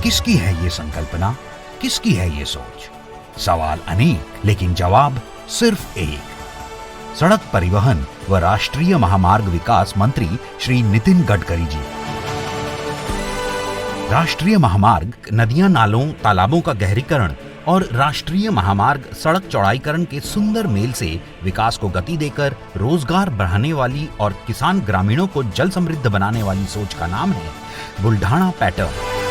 किसकी है ये संकल्पना, किसकी है ये सोच? सवाल अनेक, लेकिन जवाब सिर्फ एक। सड़क परिवहन व राष्ट्रीय महामार्ग विकास मंत्री श्री नितिन गडकरी जी। राष्ट्रीय महामार्ग नदियां, नालों, तालाबों का गहरीकरण और राष्ट्रीय महामार्ग सड़क चौड़ाईकरण के सुंदर मेल से विकास को गति देकर रोजगार बढ़ाने वाली और किसान ग्रामीणों को जल समृद्ध बनाने वाली सोच का नाम है बुल्ढाना पैटर्न।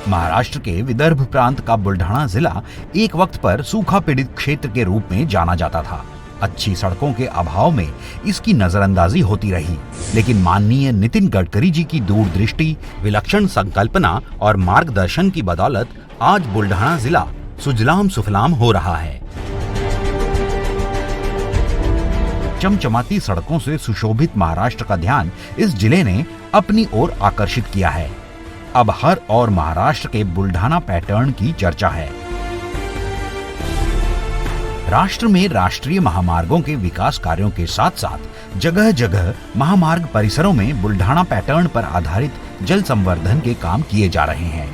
महाराष्ट्र के विदर्भ प्रांत का बुल्ढाना जिला एक वक्त पर सूखा पीड़ित क्षेत्र के रूप में जाना जाता था। अच्छी सड़कों के अभाव में इसकी नजरअंदाजी होती रही, लेकिन माननीय नितिन गडकरी जी की दूरदृष्टि, विलक्षण संकल्पना और मार्गदर्शन की बदौलत आज बुल्ढाना जिला सुजलाम सुफलाम हो रहा है। चमचमाती सड़कों से सुशोभित महाराष्ट्र का ध्यान इस जिले ने अपनी ओर आकर्षित किया है। अब हर और महाराष्ट्र के बुल्ढाना पैटर्न की चर्चा है। राष्ट्र में राष्ट्रीय महामार्गों के विकास कार्यों के साथ साथ जगह जगह महामार्ग परिसरों में बुल्ढाना पैटर्न पर आधारित जल संवर्धन के काम किए जा रहे हैं।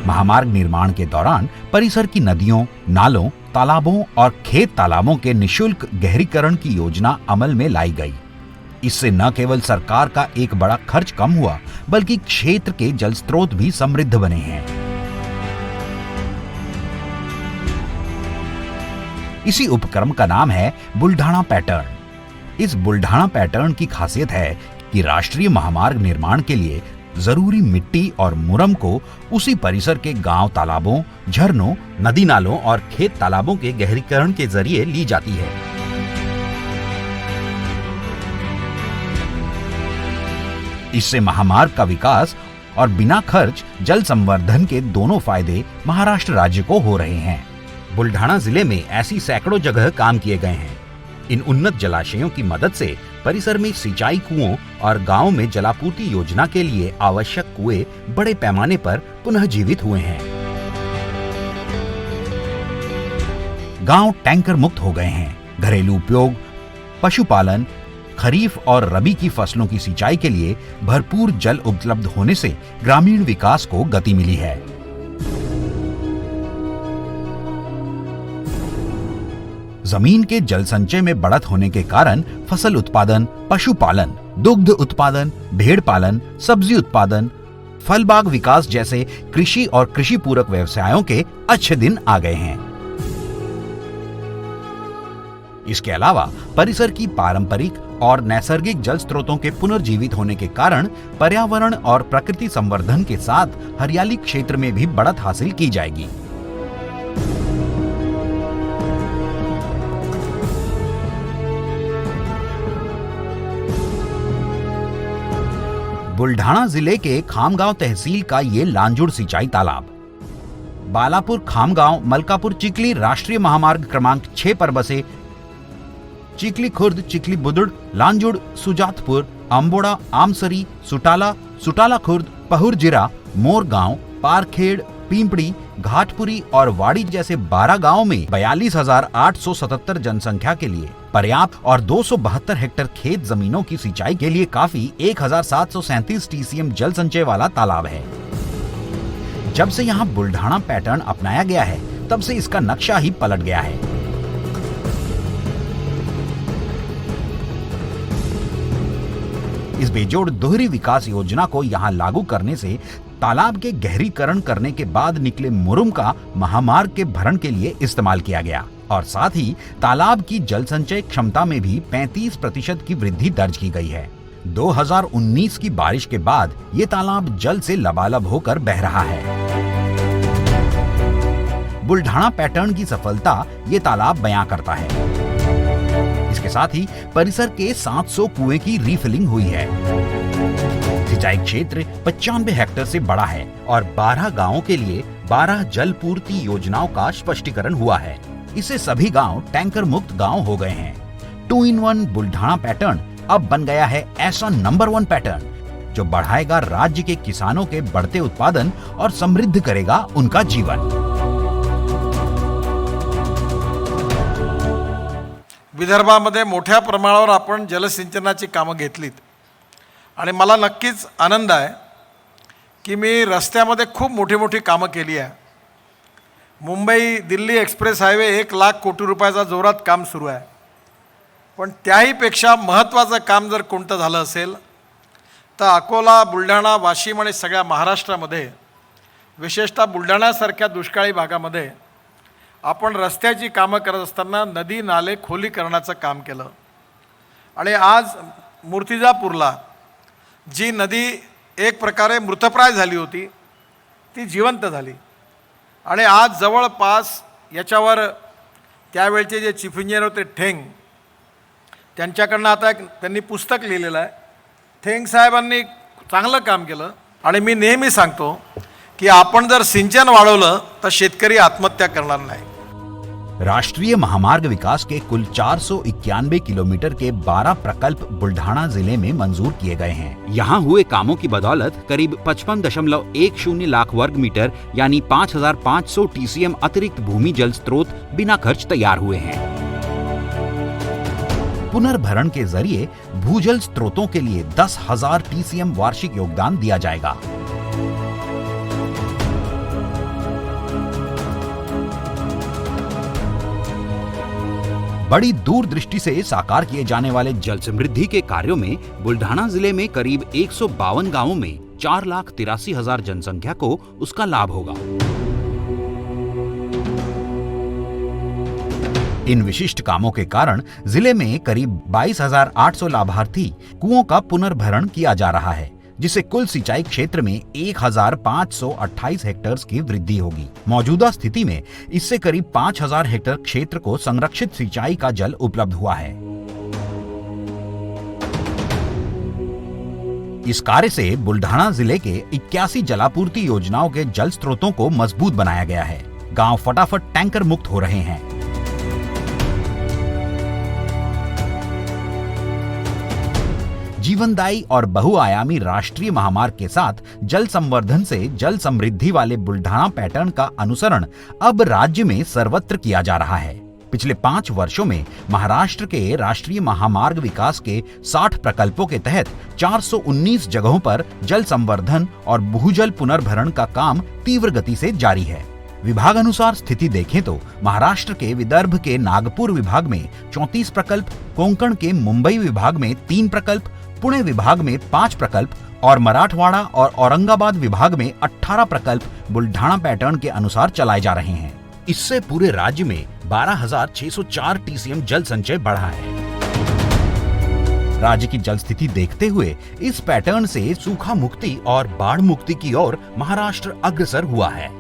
महामार्ग निर्माण के दौरान परिसर की नदियों, नालों, तालाबों और खेत तालाबों के निशुल्क गहरीकरण की योजना अमल में लाई गई। इससे न केवल सरकार का एक बड़ा खर्च कम हुआ, बल्कि क्षेत्र के जल स्रोत भी समृद्ध बने हैं। इसी उपक्रम का नाम है बुल्ढाना पैटर्न। इस बुल्ढाना पैटर्न की खासियत है कि राष्ट्रीय महामार्ग निर्माण के लिए जरूरी मिट्टी और मुरम को उसी परिसर के गांव, तालाबों, झरनों, नदी नालों और खेत तालाबों के गहरीकरण के जरिए ली जाती है। इससे महामार्ग का विकास और बिना खर्च जल संवर्धन के दोनों फायदे महाराष्ट्र राज्य को हो रहे हैं। बुल्ढाना जिले में ऐसी सैकड़ों जगह काम किए गए हैं। इन उन्नत जलाशयों की मदद से परिसर में सिंचाई कुओं और गांवों में जलापूर्ति योजना के लिए आवश्यक कुएं बड़े पैमाने पर पुनः जीवित हुए हैं। गांव टैंकर मुक्त हो गए हैं। घरेलू उपयोग, पशुपालन, खरीफ और रबी की फसलों की सिंचाई के लिए भरपूर जल उपलब्ध होने से ग्रामीण विकास को गति मिली है। जमीन के जल संचय में बढ़त होने के कारण फसल उत्पादन, पशुपालन, दुग्ध उत्पादन, भेड़ पालन, सब्जी उत्पादन, फल बाग विकास जैसे कृषि और कृषि पूरक व्यवसायों के अच्छे दिन आ गए हैं। इसके अलावा परिसर की पारंपरिक और नैसर्गिक जल स्रोतों के पुनर्जीवित होने के कारण पर्यावरण और प्रकृति संवर्धन के साथ हरियाली क्षेत्र में भी बढ़त हासिल की जाएगी। बुल्ढाना जिले के खामगांव तहसील का ये लांजुड़ सिंचाई तालाब बालापुर, खामगांव, मलकापुर, चिखली राष्ट्रीय महामार्ग क्रमांक 6 पर बसे चिखली खुर्द, चिखली बुदुड़, लांजुड़, सुजातपुर, अंबोड़ा, आमसरी, सुटाला, सुटाला खुर्द, पहुरजिरा, मोरगांव, पारखेड़, पिंपड़ी, घाटपुरी और वाड़ी जैसे 12 गांवों में 42,877 जनसंख्या के लिए पर्याप्त और 272 हेक्टेयर खेत जमीनों की सिंचाई के लिए काफी 1,737 टीसीएम जल संचय वाला तालाब है। जब से यहाँ बुल्ढाना पैटर्न अपनाया गया है, तब से इसका नक्शा ही पलट गया है। इस बेजोड़ दोहरी विकास योजना को यहाँ लागू करने से तालाब के गहरीकरण करने के बाद निकले मुरुम का महामार्ग के भरण के लिए इस्तेमाल किया गया और साथ ही तालाब की जल संचय क्षमता में भी 35% की वृद्धि दर्ज की गई है। 2019 की बारिश के बाद ये तालाब जल से लबालब होकर बह रहा है। बुल्ढाना पैटर्न की सफलता ये तालाब बयां करता है। इसके साथ ही परिसर के 700 कुएं की रीफिलिंग हुई है। सिंचाई क्षेत्र 95 हेक्टेयर से बड़ा है और 12 गांवों के लिए 12 जल पूर्ति योजनाओं का स्पष्टीकरण हुआ है। इससे सभी गांव टैंकर मुक्त गांव हो गए हैं। 2-in-1 बुल्ढाना पैटर्न अब बन गया है ऐसा नंबर 1 पैटर्न जो बढ़ाएगा राज्य के किसानों के बढ़ते उत्पादन और समृद्ध करेगा उनका जीवन। विदर्भामध्ये मोठ्या प्रमाणावर आपण जलसिंचनाची कामं घेतलीत आणि मला नक्कीच आनंद आहे की मी रस्त्यामध्ये खूप मोठी मोठी कामं केली आहे. मुंबई दिल्ली एक्सप्रेस हायवे 1,00,000 कोटी रुपयाचा जोरात काम सुरू आहे. पण त्याहीपेक्षा महत्त्वाचं काम जर कोणतं झालं असेल तर अकोला, बुलढाणा, वाशिम आणि सगळ्या महाराष्ट्रामध्ये, विशेषतः बुलढाण्यासारख्या दुष्काळी भागामध्ये आपण रस्त्याची कामं करत असताना नदी नाले खोलीकरणाचं काम केलं. आणि आज मूर्तिजापूरला जी नदी एक प्रकारे मृतप्राय झाली होती ती जिवंत झाली. आणि आज जवळपास याच्यावर त्यावेळचे जे चीफ इंजिनियर होते ठेंग, त्यांच्याकडनं आता त्यांनी पुस्तक लिहिलेलं आहे. ठेंग साहेबांनी चांगलं काम केलं. आणि मी नेहमी सांगतो की आपण जर सिंचन वाढवलं तर शेतकरी आत्महत्या करणार नाही. राष्ट्रीय महामार्ग विकास के कुल 491 किलोमीटर के 12 प्रकल्प बुल्ढाना जिले में मंजूर किए गए हैं. यहाँ हुए कामों की बदौलत करीब 55.10 लाख वर्ग मीटर यानी 5,500 TCM अतिरिक्त भूमि जल स्रोत बिना खर्च तैयार हुए हैं. पुनर्भरण के जरिए भूजल स्रोतों के लिए 10,000 TCM वार्षिक योगदान दिया जाएगा. बड़ी दूरदृष्टि से साकार किए जाने वाले जल समृद्धि के कार्यों में बुल्ढाना जिले में करीब 152 गांवों में 4,83,000 जनसंख्या को उसका लाभ होगा. इन विशिष्ट कामों के कारण जिले में करीब 22,800 लाभार्थी कुओं का पुनर्भरण किया जा रहा है, जिससे कुल सिंचाई क्षेत्र में 1,528 हेक्टेयर की वृद्धि होगी. मौजूदा स्थिति में इससे करीब 5,000 हेक्टेयर क्षेत्र को संरक्षित सिंचाई का जल उपलब्ध हुआ है. इस कार्य से बुल्ढाना जिले के 81 जलापूर्ति योजनाओं के जल स्रोतों को मजबूत बनाया गया है. गांव फटाफट टैंकर मुक्त हो रहे हैं. जीवनदायी और बहुआयामी राष्ट्रीय महामार्ग के साथ जल संवर्धन से जल समृद्धि वाले बुल्ढाना पैटर्न का अनुसरण अब राज्य में सर्वत्र किया जा रहा है. पिछले 5 वर्षों में महाराष्ट्र के राष्ट्रीय महामार्ग विकास के 60 प्रकल्पों के तहत 419 जगहों पर जल संवर्धन और भूजल पुनर्भरण का काम तीव्र गति से जारी है. विभाग अनुसार स्थिति देखें तो महाराष्ट्र के विदर्भ के नागपुर विभाग में 34 प्रकल्प, कोंकण के मुंबई विभाग में 3 प्रकल्प, पुणे विभाग में 5 प्रकल्प और मराठवाड़ा और औरंगाबाद विभाग में 18 प्रकल्प बुल्ढाना पैटर्न के अनुसार चलाए जा रहे हैं. इससे पूरे राज्य में 12,604 TCM जल संचय बढ़ा है. राज्य की जल स्थिति देखते हुए इस पैटर्न से सूखा मुक्ति और बाढ़ मुक्ति की ओर महाराष्ट्र अग्रसर हुआ है.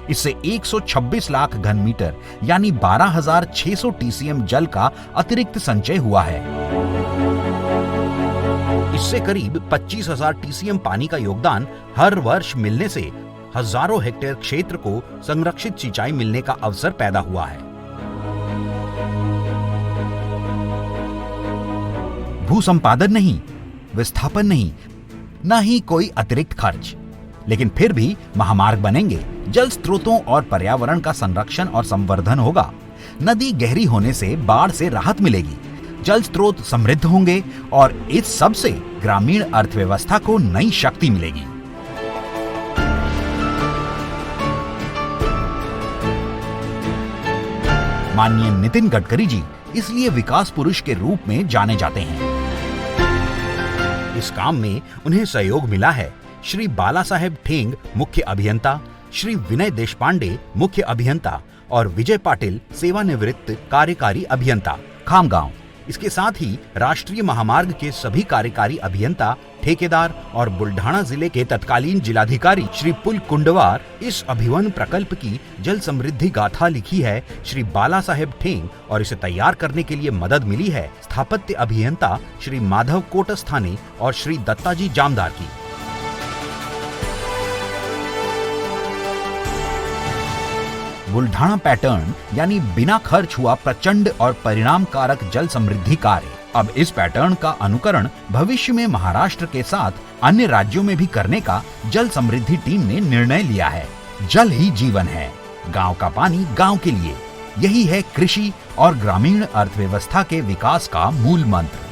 इससे 126 लाख घन मीटर यानी 12,600 TCM जल का अतिरिक्त संचय हुआ है. इससे करीब 25,000 TCM पानी का योगदान हर वर्ष मिलने से हजारों हेक्टेयर क्षेत्र को संरक्षित सिंचाई मिलने का अवसर पैदा हुआ है. भू संपादन नहीं, विस्थापन नहीं, न ही कोई अतिरिक्त खर्च, लेकिन फिर भी महामार्ग बनेंगे. जल स्रोतों और पर्यावरण का संरक्षण और संवर्धन होगा. नदी गहरी होने से बाढ़ से राहत मिलेगी. जल स्रोत समृद्ध होंगे और इस सब से ग्रामीण अर्थव्यवस्था को नई शक्ति मिलेगी. माननीय नितिन गडकरी जी इसलिए विकास पुरुष के रूप में जाने जाते हैं. इस काम में उन्हें सहयोग मिला है श्री बाला साहेब ठेंग मुख्य अभियंता, श्री विनय देशपांडे मुख्य अभियंता और विजय पाटिल सेवानिवृत्त कार्यकारी अभियंता खामगांव. इसके साथ ही राष्ट्रीय महामार्ग के सभी कार्यकारी अभियंता, ठेकेदार और बुल्ढाना जिले के तत्कालीन जिलाधिकारी श्री पुल कुंडवार. इस अभिवन प्रकल्प की जल समृद्धि गाथा लिखी है श्री बाला साहेब ठेंग और इसे तैयार करने के लिए मदद मिली है स्थापत्य अभियंता श्री माधव कोटस्थाने और श्री दत्ताजी जामदार की. बुल्ढाना पैटर्न यानी बिना खर्च हुआ प्रचंड और परिणामकारक जल समृद्धि कार्य. अब इस पैटर्न का अनुकरण भविष्य में महाराष्ट्र के साथ अन्य राज्यों में भी करने का जल समृद्धि टीम ने निर्णय लिया है. जल ही जीवन है. गांव का पानी गांव के लिए. यही है कृषि और ग्रामीण अर्थव्यवस्था के विकास का मूल मंत्र।